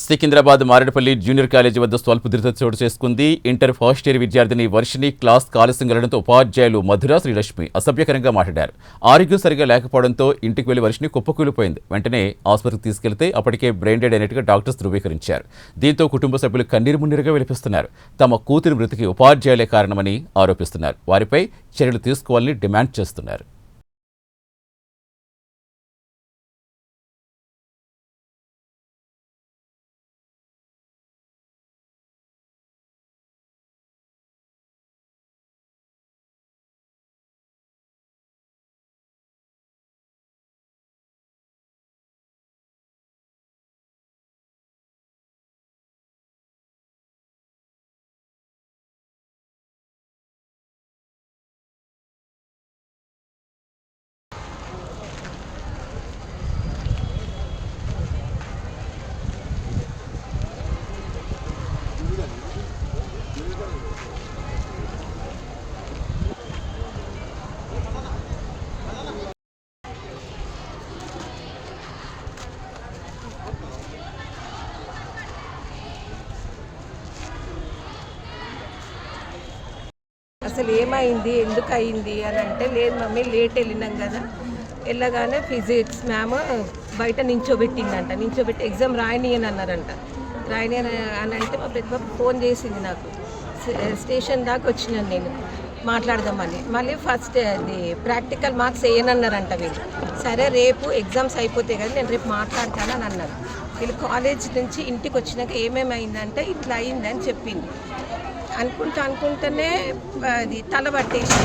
Secunderabad Marredpally junior college వద్ద స్వల్ప చోటు చేసుకుంది. ఇంటర్ ఫస్ట్ ఇయర్ విద్యార్థిని వర్షిని క్లాస్ ఆలస్యం వెళ్లడంతో ఉపాధ్యాయులు మధుర, శ్రీలక్ష్మి అసభ్యకరంగా మాట్లాడారు. ఆరోగ్యం సరిగా లేకపోవడంతో ఇంటికి వెళ్లి వర్షిని కుప్పకూలిపోయింది. వెంటనే ఆసుపత్రికి తీసుకెళ్తే అప్పటికే బ్రెయిన్ డెడ్ అయినట్టుగా డాక్టర్స్ ధృవీకరించారు. దీంతో కుటుంబ సభ్యులు కన్నీరు మున్నీరుగా విలపిస్తున్నారు. తమ కూతురి మృతికి ఉపాధ్యాయులే కారణమని ఆరోపిస్తున్నారు. వారిపై చర్యలు తీసుకోవాలని డిమాండ్ చేస్తున్నారు. అసలు ఏమైంది, ఎందుకు అయింది అని అంటే, లేదు మమ్మీ లేట్ వెళ్ళినాం కదా, వెళ్ళగానే ఫిజిక్స్ మ్యామ్ బయట నించోబెట్టిందంట. నించోబెట్టి ఎగ్జామ్ రాయనీయని అన్నారంట. రాయనీయని అని అంటే మా పెద్ద ఫోన్ చేసింది నాకు. స్టేషన్ దాకా వచ్చినాను నేను మాట్లాడదామని. మళ్ళీ ఫస్ట్ అది ప్రాక్టికల్ మార్క్స్ వేయనన్నారంట వీళ్ళు. సరే రేపు ఎగ్జామ్స్ అయిపోతాయి కదా, నేను రేపు మాట్లాడతాను అని అన్నారు. వీళ్ళు కాలేజ్ నుంచి ఇంటికి వచ్చినాక ఏమేమి అయిందంటే ఇట్లా అయిందని చెప్పింది. అనుకుంటూనే అది తల పట్టేసి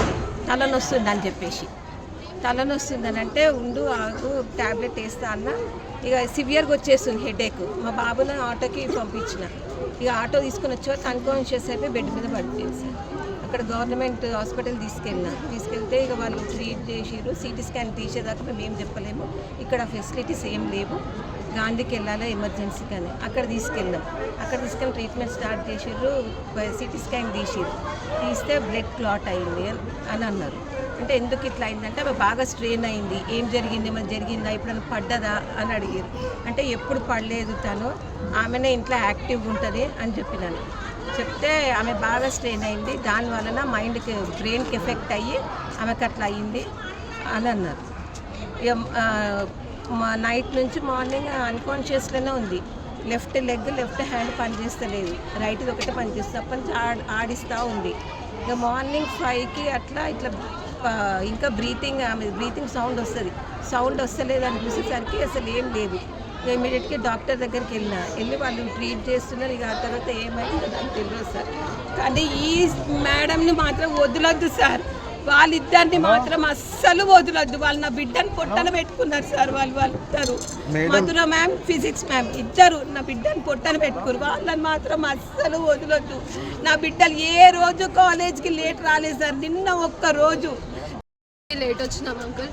తలనొస్తుంది అని చెప్పేసి, తలనొస్తుందని అంటే ఉండు ఆకు ట్యాబ్లెట్ వేస్తా అన్న. ఇక సివియర్గా వచ్చేస్తుంది హెడేక్. మా బాబుని ఆటోకి పంపించిన. ఇక ఆటో తీసుకుని వచ్చే అన్కాన్షియస్ అయిపోయి బెడ్ మీద పడిపోయింది సార్. అక్కడ గవర్నమెంట్ హాస్పిటల్ తీసుకెళ్తే ఇక వాళ్ళు ట్రీట్ చేసిర్రు. సిటీ స్కాన్ తీసేదాకా మేము ఏం చెప్పలేము, ఇక్కడ ఫెసిలిటీస్ ఏం లేవు, గాంధీకి వెళ్ళాలి ఎమర్జెన్సీ కానీ. అక్కడ తీసుకెళ్ళి ట్రీట్మెంట్ స్టార్ట్ చేసిర్రు. సిటీ స్కాన్ తీస్తే బ్లడ్ క్లాట్ అయింది అని అన్నారు. అంటే ఎందుకు ఇట్లా అయిందంటే ఆమె బాగా స్ట్రెయిన్ అయింది. ఏం జరిగింది, ఏమైనా జరిగిందా, ఎప్పుడైనా పడ్డదా అని అడిగారు. అంటే ఎప్పుడు పడలేదు, తను ఆమెనే ఇంట్లో యాక్టివ్గా ఉంటుంది అని చెప్పినాను. చెప్తే ఆమె బాగా స్ట్రెయిన్ అయింది, దానివలన మైండ్కి బ్రెయిన్కి ఎఫెక్ట్ అయ్యి ఆమెకు అట్లా అయ్యింది అని అన్నారు. ఇక నైట్ నుంచి మార్నింగ్ అన్కాన్షియస్లోనే ఉంది. లెఫ్ట్ లెగ్, లెఫ్ట్ హ్యాండ్ పనిచేస్తలేదు, రైట్ది ఒకటే పనిచేస్తుంది. అప్పటి ఆడిస్తూ ఉంది. ఇక మార్నింగ్ 5కి అట్లా ఇట్లా ఇంకా బ్రీతింగ్ సౌండ్ వస్తలేదు అని చూసేసరికి అసలు ఏం లేదు. ఇమీడియట్గా డాక్టర్ దగ్గరికి వెళ్ళి వాళ్ళు ట్రీట్ చేస్తున్నారు. ఇక ఆ తర్వాత ఏమైందో నాకు తెలియదు సార్. కానీ ఈ మేడంని మాత్రం వదలొద్దు సార్, వాళ్ళిద్దరిని మాత్రం అస్సలు వదలొద్దు. వాళ్ళు నా బిడ్డను పొట్టన పెట్టుకున్నారు సార్. వాళ్ళు ఇద్దరు, మధుర మ్యామ్, ఫిజిక్స్ మ్యామ్ ఇద్దరు నా బిడ్డను పొట్టన పెట్టుకున్నారు. వాళ్ళని మాత్రం అస్సలు వదలొద్దు. నా బిడ్డలు ఏ రోజు కాలేజ్కి లేట్ రాలేదు సార్. నిన్న ఒక్క రోజు లేట్ వచ్చినాం అంకుల్.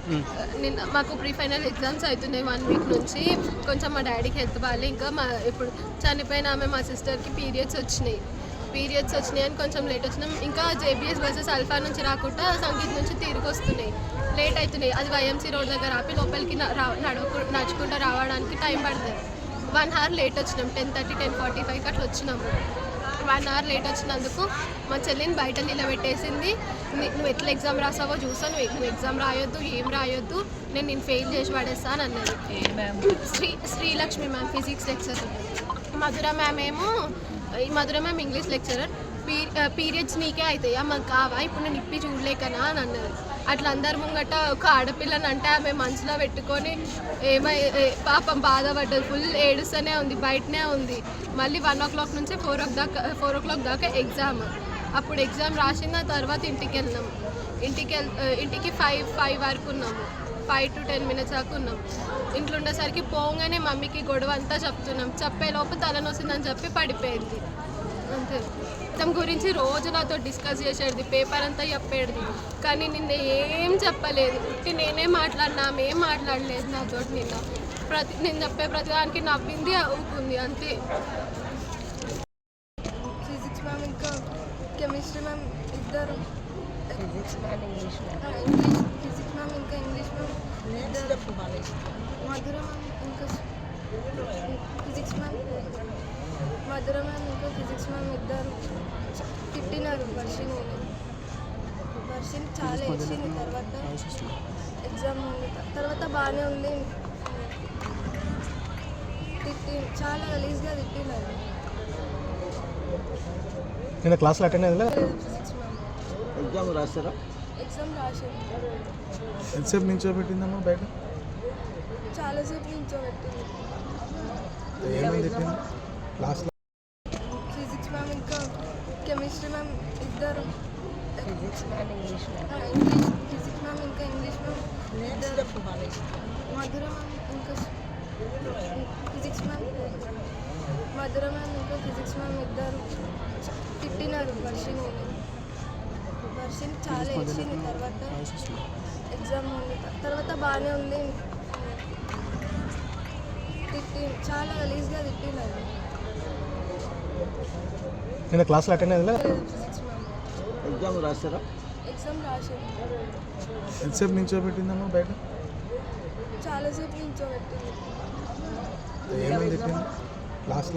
నిన్న మాకు ప్రీ ఫైనల్ ఎగ్జామ్స్ అవుతున్నాయి 1 వీక్ నుంచి. కొంచెం మా డాడీకి హెల్త్ బాగాలి. ఇంకా ఇప్పుడు చనిపోయిన ఆమె మా సిస్టర్కి పీరియడ్స్ వచ్చినాయి అని కొంచెం లేట్ వచ్చినాం. ఇంకా జేబీఎస్ బస్సెస్ అల్ఫా నుంచి రాకుండా సంగీత్ నుంచి తిరిగి వస్తున్నాయి, లేట్ అవుతున్నాయి. అది వైఎంసీ రోడ్ దగ్గర ఆపి లోపలికి నడుచుకుంటూ రావడానికి టైం పడుతుంది. 1 అవర్ లేట్ వచ్చినాం. 10:30, 10:45 అట్లా వచ్చినాము. 1 అవర్ లేట్ వచ్చినందుకు మా చెల్లిని బయట నిలబెట్టేసింది. నువ్వు ఎట్లా ఎగ్జామ్ రాసావో చూసాను, నువ్వు ఎగ్జామ్ రాయొద్దు, ఏం రాయొద్దు, నేను ఫెయిల్ చేసి పడేస్తాను అన్నది. శ్రీలక్ష్మి మ్యామ్ ఫిజిక్స్ లెక్చరర్, మధుర మ్యామ్ ఇంగ్లీష్ లెక్చరర్. పీరియడ్స్ నీకే అవుతాయా, మాకు కావా, ఇప్పుడు నేను ఇప్పి చూడలేకనా అని అన్నది. అట్లా అందరి ముంగట ఒక ఆడపిల్లని అంటే ఆమె మనసులో పెట్టుకొని పాపం బాధపడ్డది. ఫుల్ ఏడుస్తూనే ఉంది, బయటనే ఉంది. మళ్ళీ 1 o'clock నుంచి 4 o'clock దాకా ఎగ్జామ్. అప్పుడు ఎగ్జామ్ రాసిన తర్వాత ఇంటికి వెళ్ళినాం. ఇంటికి 5 వరకు ఉన్నాము. 5 to 10 minutes దాకా ఉన్నాం. ఇంట్లో ఉండేసరికి పోగానే మమ్మీకి గొడవ అంతా చెప్తున్నాం. చెప్పేలోపు తలనొస్తుందని చెప్పి పడిపోయింది అంతే. తమ గురించి రోజు నాతో డిస్కస్ చేసేది, పేపర్ అంతా చెప్పేది. కానీ నిన్న ఏం చెప్పలేదు. నేనే మాట్లాడినా, ఆమె ఏం మాట్లాడలేదు నాతో. నేను చెప్పే ప్రతిదానికి నవ్వింది, అవుతుంది అంతే. ఫిజిక్స్ మ్యామ్ ఇంకా కెమిస్ట్రీ మ్యామ్ ఇద్దరు, ఫిజిక్స్ మ్యామ్, ఇంగ్లీష్ మ్యామ్ ఇంకా ఇంగ్లీష్ మ్యామ్ ఇద్దరు, మధుర మ్యామ్ ఇంకా ఫిజిక్స్ మ్యామ్ మధుర మ్యామ్ ఇంకా ఫిజిక్స్ మ్యామ్ ఇద్దరు తిట్టినారు వర్షిని చాలా ఇచ్చింది. తర్వాత ఎగ్జామ్ ఉంది, తర్వాత బాగానే ఉంది. చాలా గలీజ్గా తిట్టినారు. నేను క్లాస్లో అటెండ్ అయ్యిందా? ఫిజిక్స్ మ్యామ్ ఎగ్జామ్ రాస్తారా? ఎగ్జామ్ రాసింది. ఎంతసేపు నించోబెట్టిందమ్మా బయట? చాలాసేపు నించోబెట్టింది. ఏమని చెప్పింది క్లాస్లో? ఫిజిక్స్ మ్యామ్ ఇంకా కెమిస్ట్రీ మ్యామ్ ఇద్దరు physics ma'am English ma'am English physics ma'am ఇంకా ఇంగ్లీష్ మ్యామ్ ఇద్దరు మధుర మ్యామ్ ఇంకా ఫిజిక్స్ మ్యామ్ మధుర మ్యామ్ ఇంకా ఫిజిక్స్ మ్యామ్ ఇద్దరు తిట్టినారు వర్షిని చాలా ఇచ్చింది. తర్వాత ఎగ్జామ్ ఉంది, తర్వాత బాగానే ఉంది. చాలా గలీజ్గా తిట్టినారు. నేను క్లాస్లో అటెండ్ అయ్యిందా? ఫిజిక్స్ మ్యామ్ ఎగ్జామ్ రాస్తారా? ఎగ్జామ్ రాసింది. ఎంతసేపు నించోబెట్టిందమ్మా బయట? చాలాసేపు నించోబెట్టింది. ఏమని చెప్పింది క్లాస్లో?